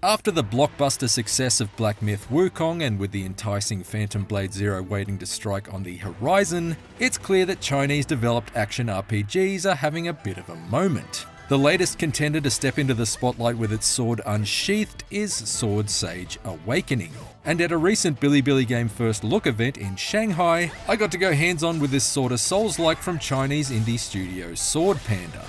After the blockbuster success of Black Myth Wukong and with the enticing Phantom Blade Zero waiting to strike on the horizon, it's clear that Chinese-developed action RPGs are having a bit of a moment. The latest contender to step into the spotlight with its sword unsheathed is Sword Sage Awakening. And at a recent Bilibili Game First Look event in Shanghai, I got to go hands-on with this sort of Soulslike from Chinese indie studio Sword Panda.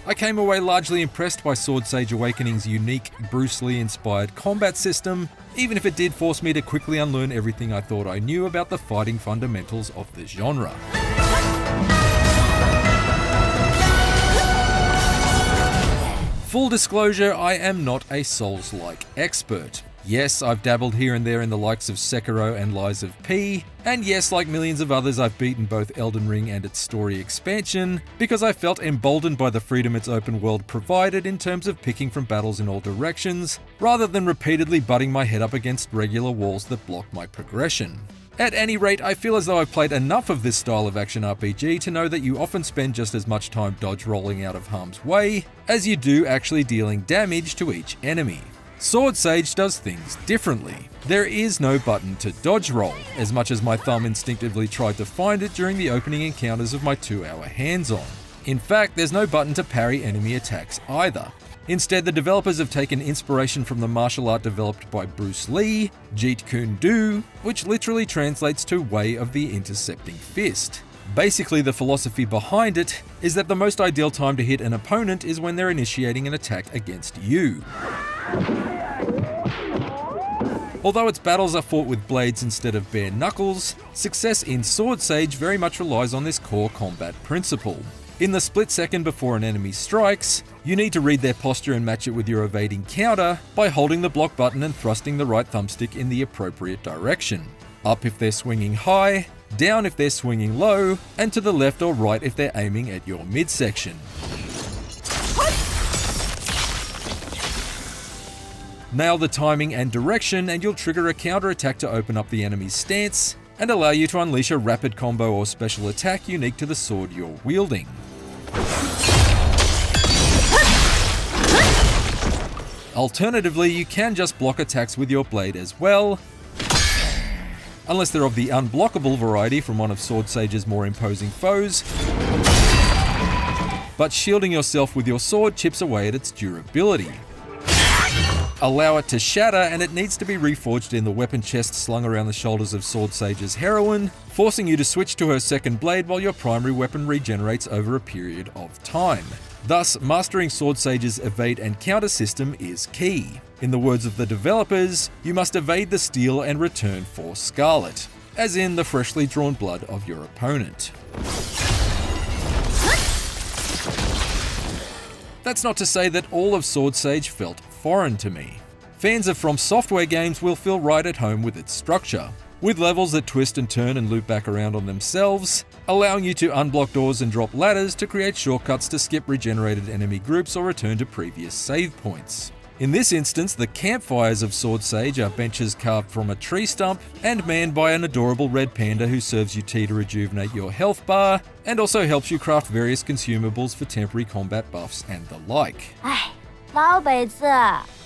I came away largely impressed by Sword Sage Awakening's unique, Bruce Lee-inspired combat system, even if it did force me to quickly unlearn everything I thought I knew about the fighting fundamentals of the genre. Full disclosure, I am not a Souls-like expert. Yes, I've dabbled here and there in the likes of Sekiro and Lies of P, and yes, like millions of others, I've beaten both Elden Ring and its story expansion, because I felt emboldened by the freedom its open world provided in terms of picking from battles in all directions, rather than repeatedly butting my head up against regular walls that block my progression. At any rate, I feel as though I've played enough of this style of action RPG to know that you often spend just as much time dodge rolling out of harm's way as you do actually dealing damage to each enemy. Sword Sage does things differently. There is no button to dodge roll, as much as my thumb instinctively tried to find it during the opening encounters of my 2-hour hands-on. In fact, there's no button to parry enemy attacks either. Instead, the developers have taken inspiration from the martial art developed by Bruce Lee, Jeet Kune Do, which literally translates to Way of the Intercepting Fist. Basically, the philosophy behind it is that the most ideal time to hit an opponent is when they're initiating an attack against you. Although its battles are fought with blades instead of bare knuckles, success in Sword Sage very much relies on this core combat principle. In the split second before an enemy strikes, you need to read their posture and match it with your evading counter by holding the block button and thrusting the right thumbstick in the appropriate direction. Up if they're swinging high, down if they're swinging low, and to the left or right if they're aiming at your midsection. Nail the timing and direction and you'll trigger a counter attack to open up the enemy's stance and allow you to unleash a rapid combo or special attack unique to the sword you're wielding. Alternatively, you can just block attacks with your blade as well, unless they're of the unblockable variety from one of Sword Sage's more imposing foes, but shielding yourself with your sword chips away at its durability. Allow it to shatter and it needs to be reforged in the weapon chest slung around the shoulders of Sword Sage's heroine, forcing you to switch to her second blade while your primary weapon regenerates over a period of time. Thus, mastering Sword Sage's evade and counter system is key. In the words of the developers, you must evade the steel and return for Scarlet, as in the freshly drawn blood of your opponent. That's not to say that all of Sword Sage felt foreign to me. Fans of From Software games will feel right at home with its structure, with levels that twist and turn and loop back around on themselves, allowing you to unblock doors and drop ladders to create shortcuts to skip regenerated enemy groups or return to previous save points. In this instance, the campfires of Sword Sage are benches carved from a tree stump and manned by an adorable red panda who serves you tea to rejuvenate your health bar and also helps you craft various consumables for temporary combat buffs and the like.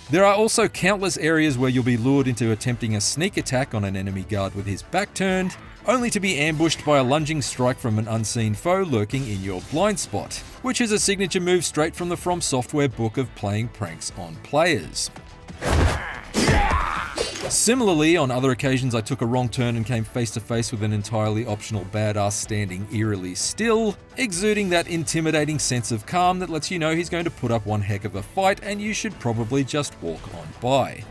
There are also countless areas where you'll be lured into attempting a sneak attack on an enemy guard with his back turned, only to be ambushed by a lunging strike from an unseen foe lurking in your blind spot, which is a signature move straight from the From Software book of playing pranks on players. Similarly, on other occasions I took a wrong turn and came face to face with an entirely optional badass standing eerily still, exuding that intimidating sense of calm that lets you know he's going to put up one heck of a fight and you should probably just walk on by.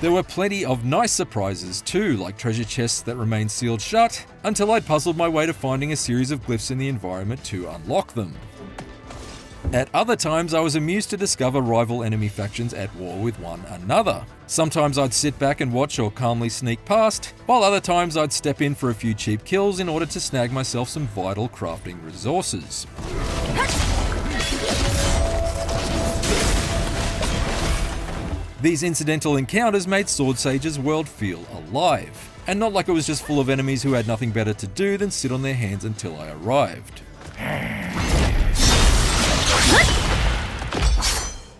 There were plenty of nice surprises too, like treasure chests that remained sealed shut, until I'd puzzled my way to finding a series of glyphs in the environment to unlock them. At other times, I was amused to discover rival enemy factions at war with one another. Sometimes I'd sit back and watch or calmly sneak past, while other times I'd step in for a few cheap kills in order to snag myself some vital crafting resources. These incidental encounters made Sword Sage's world feel alive, and not like it was just full of enemies who had nothing better to do than sit on their hands until I arrived.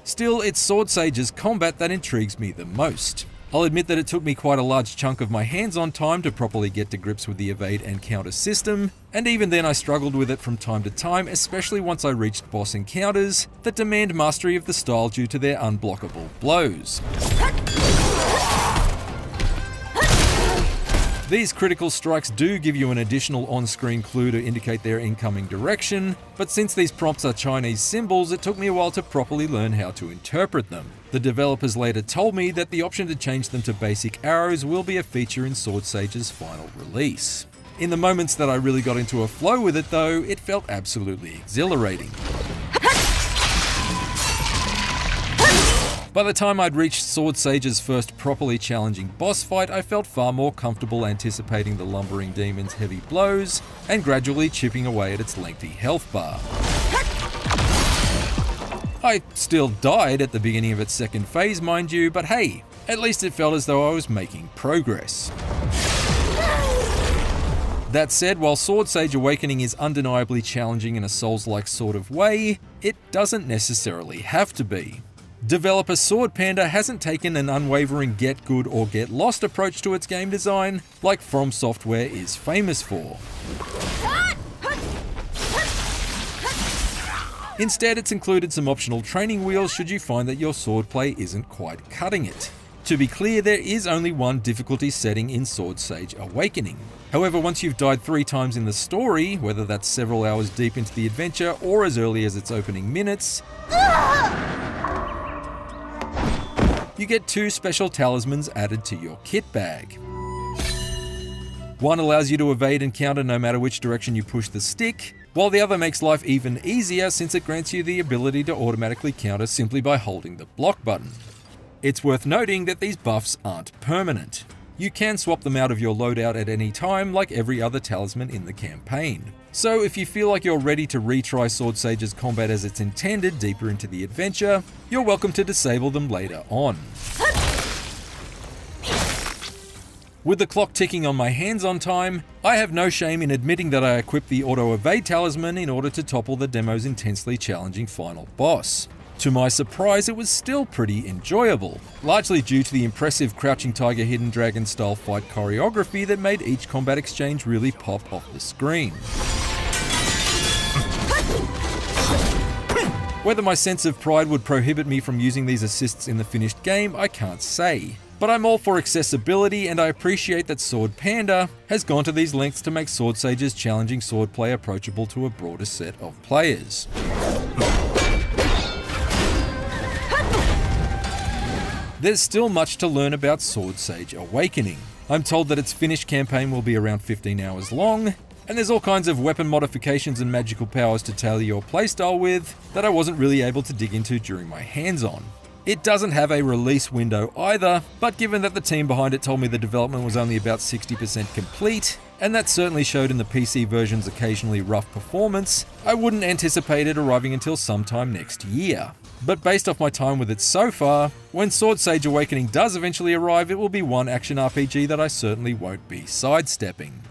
Still, it's Sword Sage's combat that intrigues me the most. I'll admit that it took me quite a large chunk of my hands-on time to properly get to grips with the evade and counter system, and even then I struggled with it from time to time, especially once I reached boss encounters that demand mastery of the style due to their unblockable blows. These critical strikes do give you an additional on-screen clue to indicate their incoming direction, but since these prompts are Chinese symbols, it took me a while to properly learn how to interpret them. The developers later told me that the option to change them to basic arrows will be a feature in Sword Sage's final release. In the moments that I really got into a flow with it though, it felt absolutely exhilarating. By the time I'd reached Sword Sage's first properly challenging boss fight, I felt far more comfortable anticipating the lumbering demon's heavy blows and gradually chipping away at its lengthy health bar. I still died at the beginning of its second phase, mind you, but hey, at least it felt as though I was making progress. That said, while Sword Sage Awakening is undeniably challenging in a Souls-like sort of way, it doesn't necessarily have to be. Developer Sword Panda hasn't taken an unwavering get good or get lost approach to its game design like From Software is famous for. Instead, it's included some optional training wheels should you find that your swordplay isn't quite cutting it. To be clear, there is only one difficulty setting in Sword Sage Awakening. However, once you've died 3 times in the story, whether that's several hours deep into the adventure or as early as its opening minutes, you get 2 special talismans added to your kit bag. One allows you to evade and counter no matter which direction you push the stick, while the other makes life even easier since it grants you the ability to automatically counter simply by holding the block button. It's worth noting that these buffs aren't permanent. You can swap them out of your loadout at any time like every other talisman in the campaign. So if you feel like you're ready to retry Sword Sage's combat as it's intended deeper into the adventure, you're welcome to disable them later on. With the clock ticking on my hands-on time, I have no shame in admitting that I equipped the auto-evade talisman in order to topple the demo's intensely challenging final boss. To my surprise, it was still pretty enjoyable, largely due to the impressive Crouching Tiger Hidden Dragon style fight choreography that made each combat exchange really pop off the screen. Whether my sense of pride would prohibit me from using these assists in the finished game, I can't say. But I'm all for accessibility, and I appreciate that Sword Panda has gone to these lengths to make Sword Sage's challenging swordplay approachable to a broader set of players. There's still much to learn about Sword Sage Awakening. I'm told that its finished campaign will be around 15 hours long, and there's all kinds of weapon modifications and magical powers to tailor your playstyle with that I wasn't really able to dig into during my hands-on. It doesn't have a release window either, but given that the team behind it told me the development was only about 60% complete, and that certainly showed in the PC version's occasionally rough performance, I wouldn't anticipate it arriving until sometime next year. But based off my time with it so far, when Sword Sage Awakening does eventually arrive, it will be one action RPG that I certainly won't be sidestepping.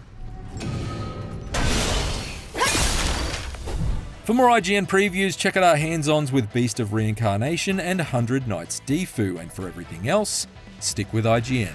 For more IGN previews, check out our hands-ons with Beast of Reincarnation and 100 Nights Defu, and for everything else, stick with IGN.